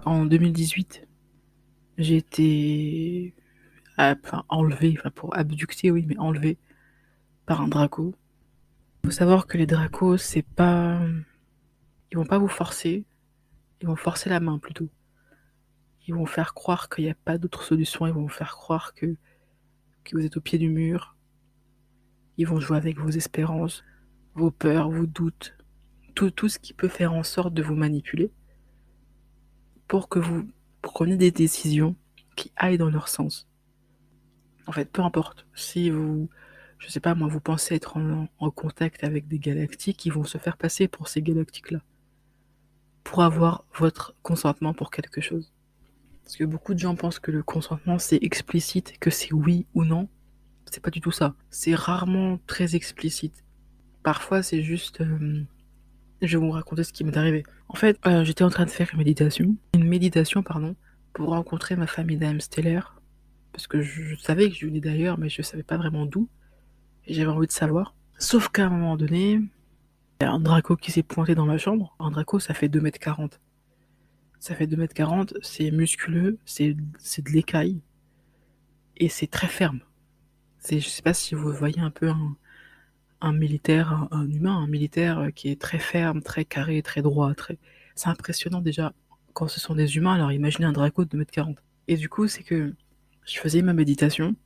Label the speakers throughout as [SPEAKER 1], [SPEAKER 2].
[SPEAKER 1] En 2018, j'ai été enlevée, enfin pour abductée, oui, mais enlevée par un draco. Faut savoir que les dracos, c'est pas. Ils vont pas vous forcer, ils vont forcer la main plutôt. Ils vont faire croire qu'il n'y a pas d'autre solution, ils vont vous faire croire que vous êtes au pied du mur. Ils vont jouer avec vos espérances, vos peurs, vos doutes, tout ce qui peut faire en sorte de vous manipuler pour que vous preniez des décisions qui aillent dans leur sens. En fait, peu importe. Si vous, je sais pas moi, vous pensez être en contact avec des galactiques, ils vont se faire passer pour ces galactiques-là, pour avoir votre consentement pour quelque chose. Parce que beaucoup de gens pensent que le consentement c'est explicite, que c'est oui ou non. C'est pas du tout ça. C'est rarement très explicite. Parfois c'est juste... je vais vous raconter ce qui m'est arrivé. En fait, j'étais en train de faire une méditation, pardon, pour rencontrer ma famille d'âmes stellaires. Parce que je savais que je venais d'ailleurs, mais je savais pas vraiment d'où. Et j'avais envie de savoir. Sauf qu'à un moment donné, il y a un draco qui s'est pointé dans ma chambre. Un draco, ça fait 2,40 m. Ça fait 2,40 m, c'est musculeux, c'est de l'écaille. Et c'est très ferme. Je sais pas si vous voyez un peu un militaire, un humain, un militaire qui est très ferme, très carré, très droit. C'est impressionnant déjà quand ce sont des humains, alors imaginez un draco de 2,40 m. Et du coup, c'est que je faisais ma méditation,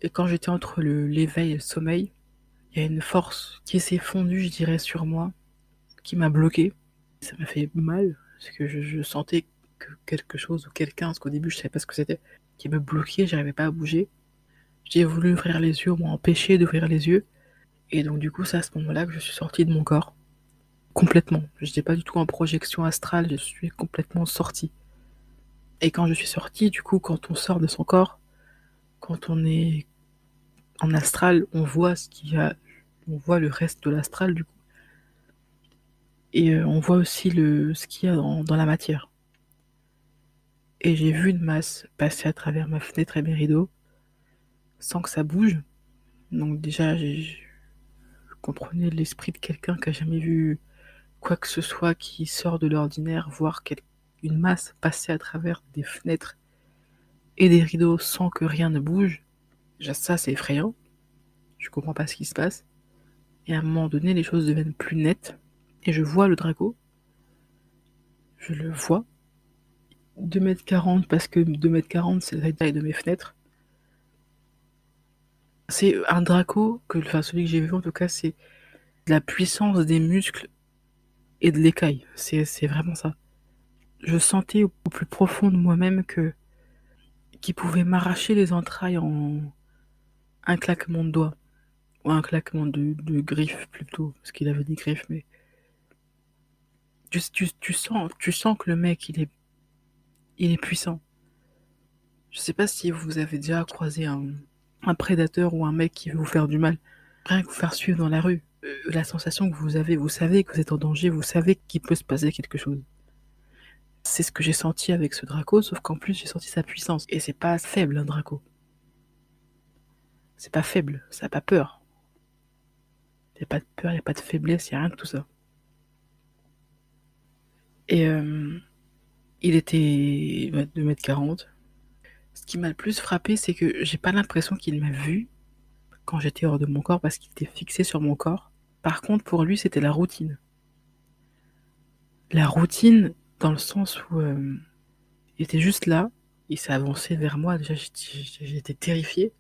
[SPEAKER 1] et quand j'étais entre l'éveil et le sommeil, il y a une force qui s'est fondue, je dirais, sur moi, qui m'a bloqué. Ça m'a fait mal, parce que je sentais que quelque chose ou quelqu'un, parce qu'au début je savais pas ce que c'était, qui me bloquait, j'arrivais pas à bouger. J'ai voulu ouvrir les yeux, on m'a empêché d'ouvrir les yeux, et donc du coup c'est à ce moment-là que je suis sortie de mon corps. Complètement. Je n'étais pas du tout en projection astrale, je suis complètement sortie. Et quand je suis sortie, du coup, quand on sort de son corps, quand on est en astral, on voit ce qu'il y a, on voit le reste de l'astral, du coup. Et on voit aussi ce qu'il y a dans la matière. Et j'ai vu une masse passer à travers ma fenêtre et mes rideaux, sans que ça bouge. Donc déjà, je comprenais l'esprit de quelqu'un qui a jamais vu quoi que ce soit qui sort de l'ordinaire, voir une masse passer à travers des fenêtres et des rideaux sans que rien ne bouge. Déjà ça, c'est effrayant. Je comprends pas ce qui se passe. Et à un moment donné, les choses deviennent plus nettes. Et je vois le draco. Je le vois. 2,40 m, parce que 2,40 m, c'est la taille de mes fenêtres. C'est un draco, enfin celui que j'ai vu en tout cas, c'est de la puissance des muscles et de l'écaille. C'est vraiment ça. Je sentais au plus profond de moi-même qu'il pouvait m'arracher les entrailles en un claquement de doigts. Ou un claquement de griffes plutôt, parce qu'il avait des griffes, mais tu sens que le mec, il est puissant. Je sais pas si vous avez déjà croisé un prédateur ou un mec qui veut vous faire du mal, rien que vous faire suivre dans la rue. La sensation que vous savez que vous êtes en danger, vous savez qu'il peut se passer quelque chose. C'est ce que j'ai senti avec ce Draco, sauf qu'en plus j'ai senti sa puissance. Et c'est pas faible un Draco. C'est pas faible, ça n'a pas peur. Il n'y a pas de peur, il n'y a pas de faiblesse, il n'y a rien de tout ça. Et il était 2,40 m. Ce qui m'a le plus frappé, c'est que j'ai pas l'impression qu'il m'a vu quand j'étais hors de mon corps parce qu'il était fixé sur mon corps. Par contre, pour lui, c'était la routine. La routine, dans le sens où il était juste là, il s'est avancé vers moi, déjà j'étais terrifiée.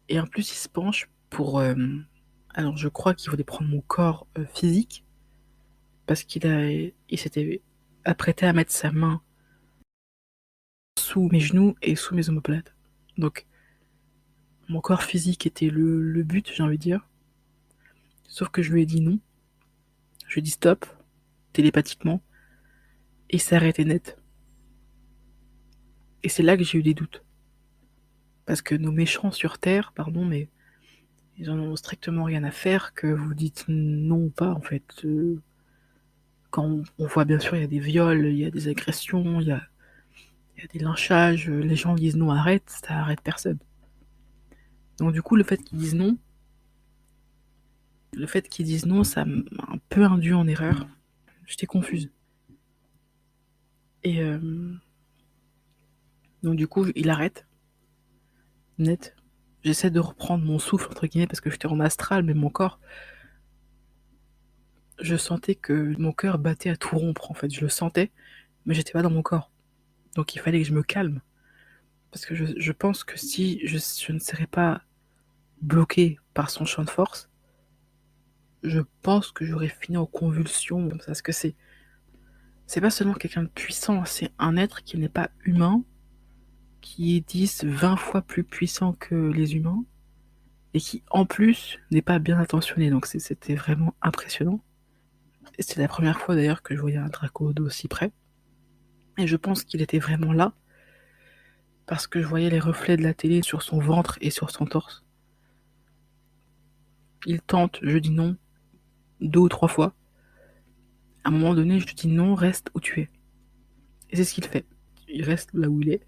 [SPEAKER 1] Et en plus, il se penche pour... alors, je crois qu'il voulait prendre mon corps physique parce il s'était apprêté à mettre sa main sous mes genoux et sous mes omoplates. Donc, mon corps physique était le but, j'ai envie de dire. Sauf que je lui ai dit non. Je lui ai dit stop, télépathiquement, et il s'est arrêté net. Et c'est là que j'ai eu des doutes. Parce que nos méchants sur Terre, pardon, mais ils en ont strictement rien à faire que vous dites non ou pas, en fait. Quand on voit, bien sûr, il y a des viols, il y a des agressions, il y a des lynchages, les gens disent non, arrête, ça arrête personne. Donc du coup, le fait qu'ils disent non, ça m'a un peu induit en erreur. J'étais confuse. Et donc du coup, il arrête, net. J'essaie de reprendre mon souffle, entre guillemets, parce que j'étais en astral, mais mon corps, je sentais que mon cœur battait à tout rompre, en fait. Je le sentais, mais j'étais pas dans mon corps. Donc il fallait que je me calme. Parce que je pense que si je ne serais pas bloqué par son champ de force, je pense que j'aurais fini en convulsion. Parce que c'est pas seulement quelqu'un de puissant, c'est un être qui n'est pas humain, qui est 10, 20 fois plus puissant que les humains, et qui en plus n'est pas bien intentionné. Donc c'était vraiment impressionnant. Et c'était la première fois d'ailleurs que je voyais un Draco d'aussi près. Et je pense qu'il était vraiment là, parce que je voyais les reflets de la télé sur son ventre et sur son torse. Il tente, je dis non, 2 ou 3 fois. À un moment donné, je lui dis non, reste où tu es. Et c'est ce qu'il fait. Il reste là où il est.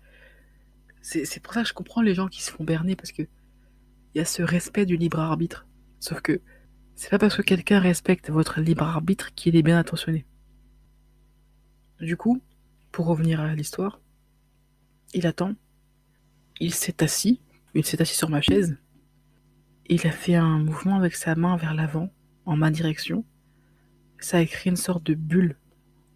[SPEAKER 1] C'est pour ça que je comprends les gens qui se font berner, parce que il y a ce respect du libre arbitre. Sauf que c'est pas parce que quelqu'un respecte votre libre arbitre qu'il est bien intentionné. Du coup, pour revenir à l'histoire, il attend, il s'est assis sur ma chaise, il a fait un mouvement avec sa main vers l'avant, en ma direction. Ça a créé une sorte de bulle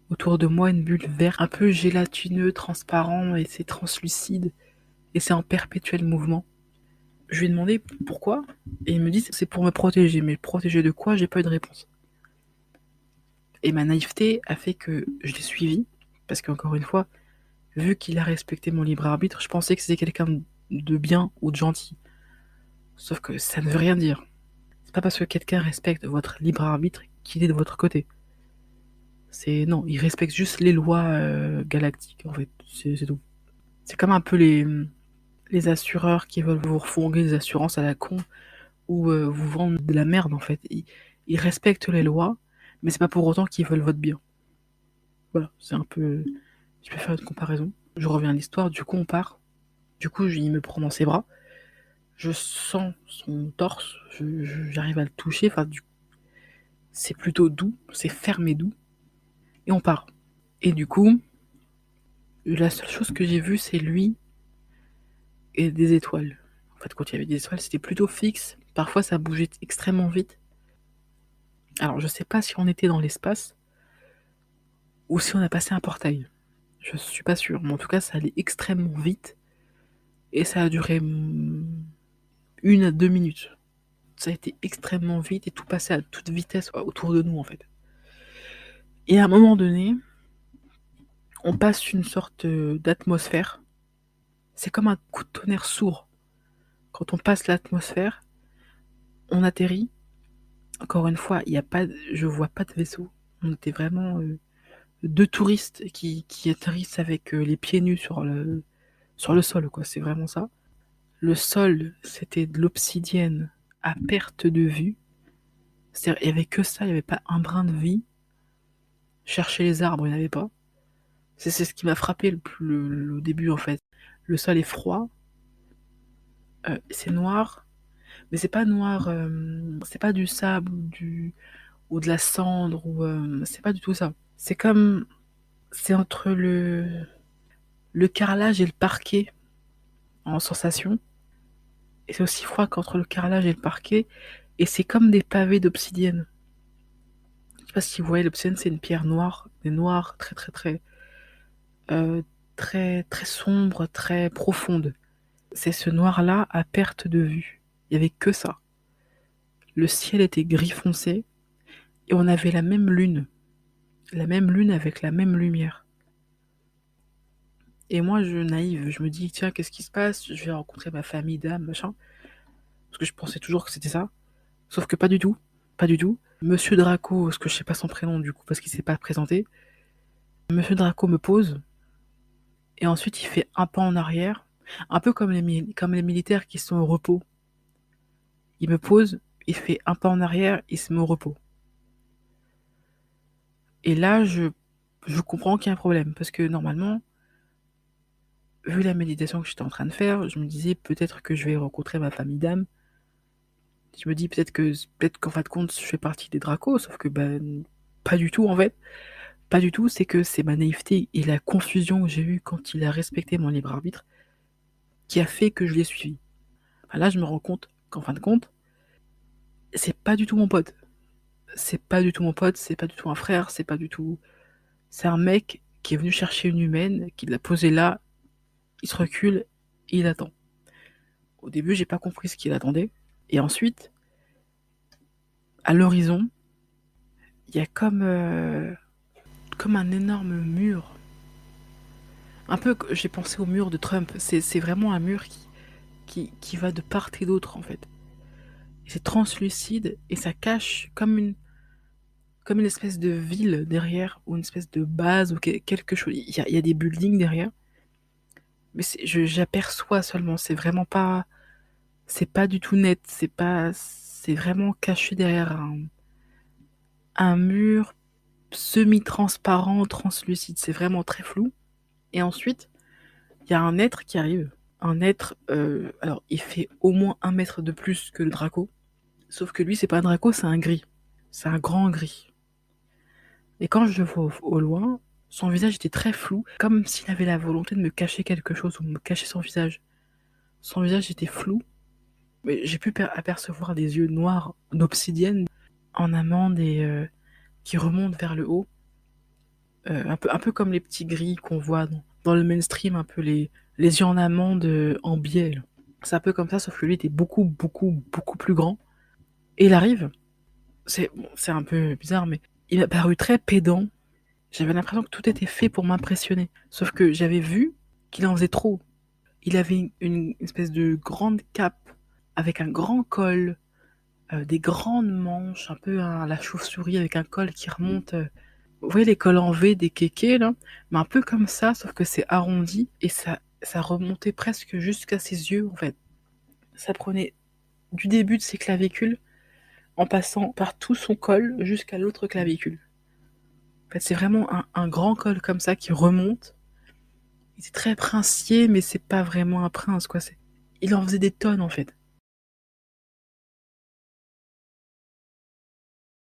[SPEAKER 1] autour de moi, une bulle vert, un peu gélatineux, transparent, et c'est translucide, et c'est en perpétuel mouvement. Je lui ai demandé pourquoi, et il me dit c'est pour me protéger. Mais protéger de quoi? J'ai pas eu de réponse. Et ma naïveté a fait que je l'ai suivi, parce qu'encore une fois, vu qu'il a respecté mon libre arbitre, je pensais que c'était quelqu'un de bien ou de gentil. Sauf que ça ne veut rien dire. C'est pas parce que quelqu'un respecte votre libre arbitre qu'il est de votre côté. C'est non, il respecte juste les lois galactiques, en fait. C'est tout. C'est comme un peu les assureurs qui veulent vous refourguer des assurances à la con, ou vous vendre de la merde, en fait. Ils respectent les lois, mais c'est pas pour autant qu'ils veulent votre bien. Voilà, c'est un peu... Je peux faire une comparaison. Je reviens à l'histoire, du coup on part. Du coup, il me prend dans ses bras. Je sens son torse, j'arrive à le toucher. Enfin, c'est plutôt doux, c'est ferme et doux. Et on part. Et du coup, la seule chose que j'ai vue, c'est lui et des étoiles. En fait, quand il y avait des étoiles, c'était plutôt fixe. Parfois, ça bougeait extrêmement vite. Alors, je sais pas si on était dans l'espace ou si on a passé un portail. Je suis pas sûr, mais en tout cas, ça allait extrêmement vite. Et ça a duré 1 à 2 minutes. Ça a été extrêmement vite et tout passait à toute vitesse autour de nous, en fait. Et à un moment donné, on passe une sorte d'atmosphère. C'est comme un coup de tonnerre sourd. Quand on passe l'atmosphère, on atterrit. Encore une fois, je vois pas de vaisseau. On était vraiment 2 touristes qui atterrissent avec les pieds nus sur le sol, quoi. C'est vraiment ça. Le sol, c'était de l'obsidienne à perte de vue. C'est-à-dire, il n'y avait que ça, il n'y avait pas un brin de vie. Chercher les arbres, il n'y en avait pas. C'est ce qui m'a frappé le début, en fait. Le sol est froid, c'est noir, mais c'est pas noir, c'est pas du sable ou de la cendre, ou c'est pas du tout ça. C'est entre le carrelage et le parquet en sensation, et c'est aussi froid qu'entre le carrelage et le parquet, et c'est comme des pavés d'obsidienne. Je sais pas si vous voyez, l'obsidienne, c'est une pierre noire, mais noire, très très très, très très sombre, très profonde. C'est ce noir-là à perte de vue. Il y avait que ça. Le ciel était gris foncé et on avait la même lune avec la même lumière. Et moi, naïve, je me dis, tiens, qu'est-ce qui se passe? Je vais rencontrer ma famille d'âmes, machin. Parce que je pensais toujours que c'était ça. Sauf que pas du tout. Pas du tout. Monsieur Draco, parce que je sais pas son prénom du coup, parce qu'il s'est pas présenté. Monsieur Draco me pose. Et ensuite, il fait un pas en arrière. Un peu comme les militaires qui sont au repos. Il me pose, il fait un pas en arrière, il se met au repos. Et là, je comprends qu'il y a un problème. Parce que normalement, vu la méditation que j'étais en train de faire, je me disais peut-être que je vais rencontrer ma famille d'âmes. Je me dis peut-être qu'en fin de compte, je fais partie des Dracos, sauf que ben, pas du tout en fait. pas du tout, c'est que c'est ma naïveté et la confusion que j'ai eue quand il a respecté mon libre arbitre qui a fait que je l'ai suivi. Enfin, là, je me rends compte qu'en fin de compte, c'est pas du tout mon pote. C'est pas du tout mon pote, c'est pas du tout un frère, c'est pas du tout... C'est un mec qui est venu chercher une humaine, qui l'a posée là, il se recule et il attend. Au début, j'ai pas compris ce qu'il attendait. Et ensuite, à l'horizon, il y a comme un énorme mur. Un peu, j'ai pensé au mur de Trump. C'est vraiment un mur qui va de part et d'autre, en fait. C'est translucide et ça cache comme une espèce de ville derrière, ou une espèce de base, ou quelque chose. Il y a des buildings derrière, mais j'aperçois seulement. C'est pas du tout net. C'est vraiment caché derrière un mur semi-transparent, translucide. C'est vraiment très flou. Et ensuite, il y a un être qui arrive. Un être, alors il fait au moins 1 mètre de plus que le Draco. Sauf que lui, c'est pas un Draco, c'est un gris. C'est un grand gris. Et quand je le vois au loin, son visage était très flou, comme s'il avait la volonté de me cacher quelque chose ou de me cacher son visage. Son visage était flou, mais j'ai pu apercevoir des yeux noirs d'obsidienne en amande et qui remontent vers le haut. Un peu comme les petits gris qu'on voit dans le mainstream, un peu les yeux en amande en biais. Là. C'est un peu comme ça, sauf que lui était beaucoup, beaucoup, beaucoup plus grand. Et il arrive, c'est un peu bizarre, mais il m'a paru très pédant. J'avais l'impression que tout était fait pour m'impressionner. Sauf que j'avais vu qu'il en faisait trop. Il avait une espèce de grande cape avec un grand col, des grandes manches, un peu à la chauve-souris avec un col qui remonte. Vous voyez les cols en V des kékés là, mais un peu comme ça, sauf que c'est arrondi et ça remontait presque jusqu'à ses yeux en fait. Ça prenait du début de ses clavicules en passant par tout son col jusqu'à l'autre clavicule. En fait, c'est vraiment un grand col comme ça qui remonte. Il était très princier, mais c'est pas vraiment un prince, quoi. Il en faisait des tonnes, en fait.